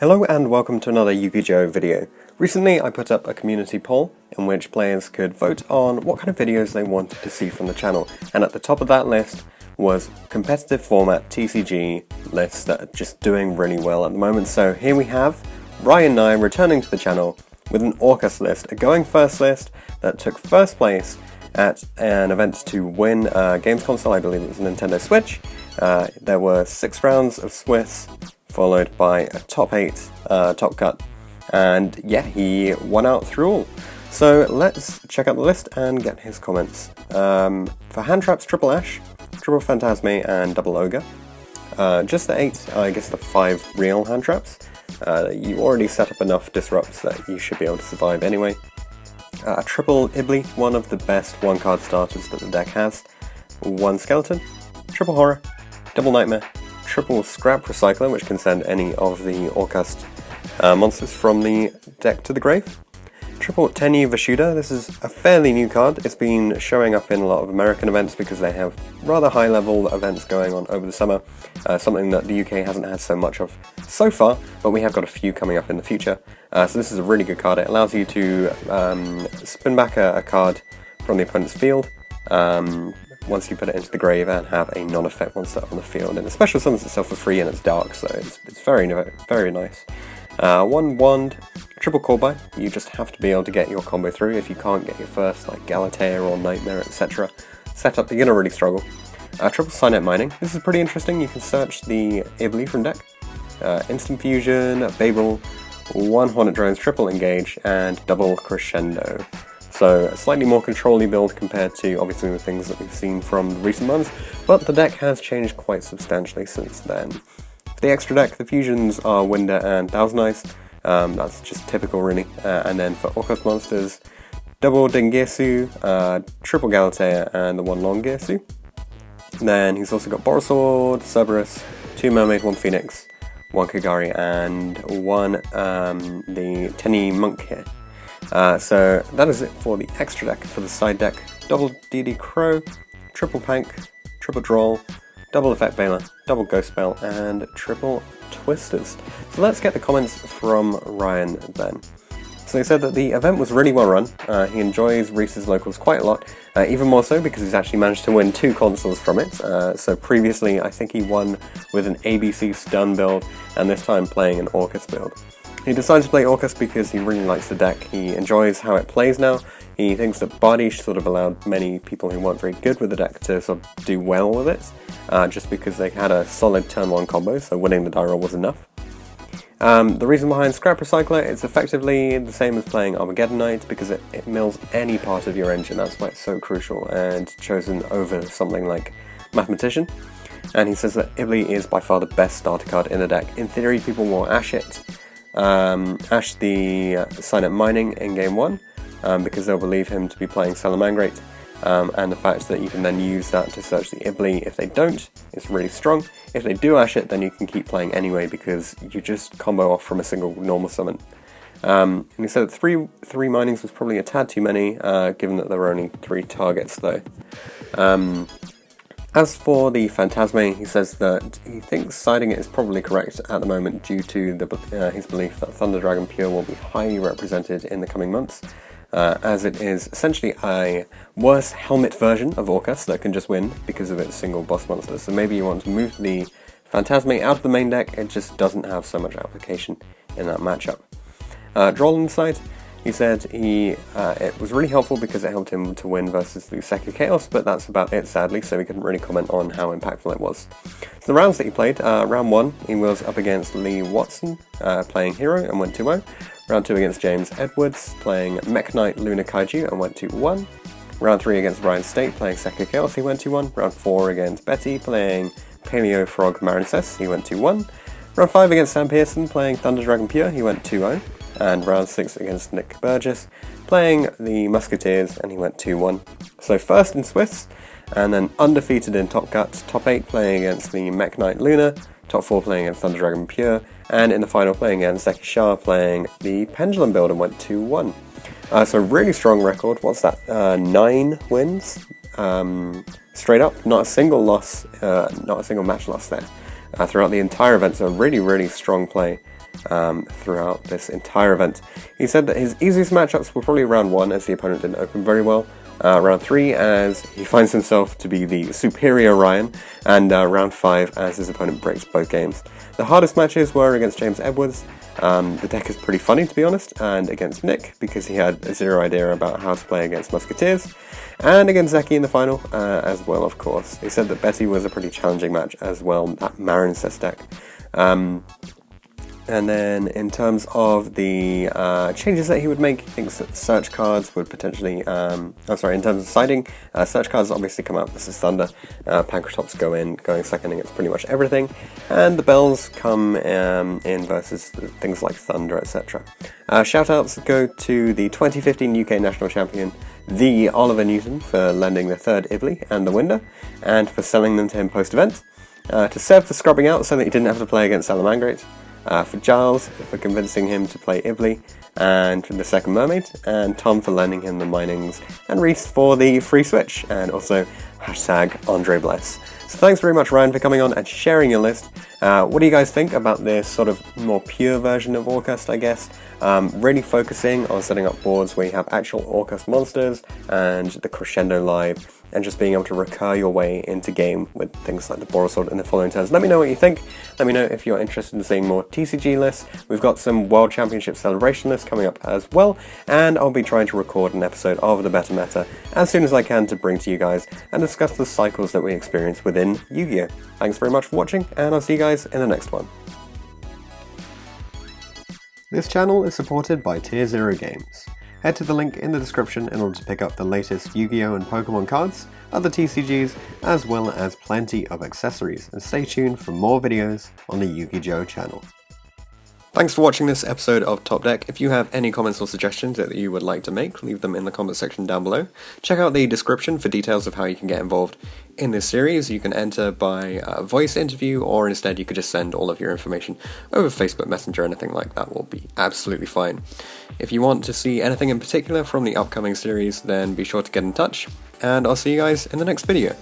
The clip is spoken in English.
Hello and welcome to another Yu-Gi-Oh video. Recently I put up a community poll in which players could vote on what kind of videos they wanted to see from the channel, and at the top of that list was competitive format TCG lists that are just doing really well at the moment. So here we have Ryan and I returning to the channel with an Orcust list, a going first list that took first place at an event to win a games console. I believe it was a Nintendo Switch. There were 6 rounds of Swiss, followed by a top 8 top cut, and yeah, he won out through all. So let's check out the list and get his comments. For hand traps, triple Ash, triple Phantasme, and double Ogre. Just the 8, I guess the 5 real hand traps. You already set up enough disrupts that you should be able to survive anyway. Triple Ibli, one of the best one-card starters that the deck has. 1 Skeleton, triple Horror, double Nightmare, triple Scrap Recycler, which can send any of the Orcust monsters from the deck to the grave. Triple Tenyi Vashuda, this is a fairly new card. It's been showing up in a lot of American events because they have rather high level events going on over the summer, something that the UK hasn't had so much of so far, but we have got a few coming up in the future. So this is a really good card. It allows you to spin back a card from the opponent's field once you put it into the grave and have a non-effect monster on the field. And the special summons itself for free and it's dark, so it's very, very nice. 1 Wand, triple Corby. You just have to be able to get your combo through. If you can't get your first, like Galatea or Nightmare, etc. setup, you're going to really struggle. Triple Signet Mining. This is pretty interesting. You can search the Ibli from deck. Instant Fusion, Babel, 1 Hornet Drones, triple Engage, and double Crescendo. So a slightly more control-y build compared to obviously the things that we've seen from recent months, but the deck has changed quite substantially since then. For the extra deck, the fusions are Winder and Thousand Eyes. That's just typical really. And then for Orcust monsters, double Dengirsu, triple Galatea, and the 1 Long Girsu. Then he's also got Borosword, Cerberus, 2 Mermaid, 1 Phoenix, 1 Kagari, and 1 the Tenyi Monk here. So that is it for the extra deck. For the side deck, double DD Crow, triple Pank, triple Droll, double Effect Bailer, double Ghost Spell, and triple Twisters. So let's get the comments from Ryan then. So he said that the event was really well run. He enjoys Reese's Locals quite a lot, even more so because he's actually managed to win 2 consoles from it. So previously I think he won with an ABC Stun build, and this time playing an Orcust build. He decided to play Orcust because he really likes the deck. He enjoys how it plays now. He thinks that Bardiche sort of allowed many people who weren't very good with the deck to sort of do well with it, just because they had a solid turn 1 combo, so winning the die roll was enough. The reason behind Scrap Recycler, it's effectively the same as playing Armageddon Knight because it mills any part of your engine. That's why it's so crucial and chosen over something like Mathematician. And he says that Ibli is by far the best starter card in the deck. In theory, people will Ash it. Ash the Signet Mining in game 1 because they'll believe him to be playing Salamangreat, and the fact that you can then use that to search the Ibli if they don't is really strong. If they do Ash it, then you can keep playing anyway because you just combo off from a single normal summon. And he said that 3 minings was probably a tad too many, given that there were only 3 targets though. As for the Phantasme, he says that he thinks siding it is probably correct at the moment due to his belief that Thunder Dragon Pure will be highly represented in the coming months, as it is essentially a worse helmet version of Orcust that can just win because of its single boss monster. So maybe you want to move the Phantasme out of the main deck, it just doesn't have so much application in that matchup. Droll inside. He said it was really helpful because it helped him to win versus the Sekka Chaos, but that's about it sadly, so he couldn't really comment on how impactful it was. So the rounds that he played, round 1 he was up against Lee Watson, playing Hero and went 2-0. Round 2 against James Edwards, playing Mech Knight Luna Kaiju and went 2-1. Round 3 against Ryan State, playing Sekka Chaos, he went 2-1. Round 4 against Betty, playing Paleo Frog Marincess, he went 2-1. Round 5 against Sam Pearson, playing Thunder Dragon Pure, he went 2-0. And round 6 against Nick Burgess, playing the Musketeers, and he went 2-1. So first in Swiss, and then undefeated in Top Cut, top 8 playing against the Mech Knight Luna, top 4 playing against Thunder Dragon Pure, and in the final playing against Zeki Shah playing the Pendulum build and went 2-1. So really strong record. What's that? 9 wins straight up. Not a single loss, not a single match loss there throughout the entire event. So really, really strong play throughout this entire event. He said that his easiest matchups were probably round 1, as the opponent didn't open very well, round 3 as he finds himself to be the superior Ryan, and round 5 as his opponent breaks both games. The hardest matches were against James Edwards. The deck is pretty funny, to be honest, and against Nick, because he had zero idea about how to play against Musketeers, and against Zeki in the final as well, of course. He said that Betty was a pretty challenging match as well, that Marincess deck. And then in terms of the changes that he would make, he thinks that search cards would potentially, in terms of siding, search cards obviously come out. This is Thunder. Pancratops go in, going second against pretty much everything. And the Bells come in versus things like Thunder, etc. Shoutouts go to the 2015 UK National Champion, the Oliver Newton, for lending the third Ibly and the Winder, and for selling them to him post-event. To Seb for scrubbing out so that he didn't have to play against Salamangreat. For Giles for convincing him to play Ibly and the second Mermaid, and Tom for lending him the Minings, and Reese for the free switch, and also hashtag Andre Bless. So thanks very much, Ryan, for coming on and sharing your list. What do you guys think about this sort of more pure version of Orcust, I guess? Really focusing on setting up boards where you have actual Orcust monsters and the Crescendo Live, and just being able to recur your way into game with things like the Borosword in the following turns. Let me know what you think. Let me know if you're interested in seeing more TCG lists. We've got some World Championship Celebration lists coming up as well, and I'll be trying to record an episode of the Better Meta as soon as I can to bring to you guys and discuss the cycles that we experience within Yu-Gi-Oh! Thanks very much for watching, and I'll see you guys in the next one. This channel is supported by Tier 0 Games. Head to the link in the description in order to pick up the latest Yu-Gi-Oh! And Pokemon cards, other TCGs, as well as plenty of accessories, and stay tuned for more videos on the Yu-Gi-Oh! Channel. Thanks for watching this episode of Top Deck. If you have any comments or suggestions that you would like to make, leave them in the comment section down below. Check out the description for details of how you can get involved in this series. You can enter by voice interview, or instead you could just send all of your information over Facebook Messenger. Anything like that will be absolutely fine. If you want to see anything in particular from the upcoming series, then be sure to get in touch, and I'll see you guys in the next video.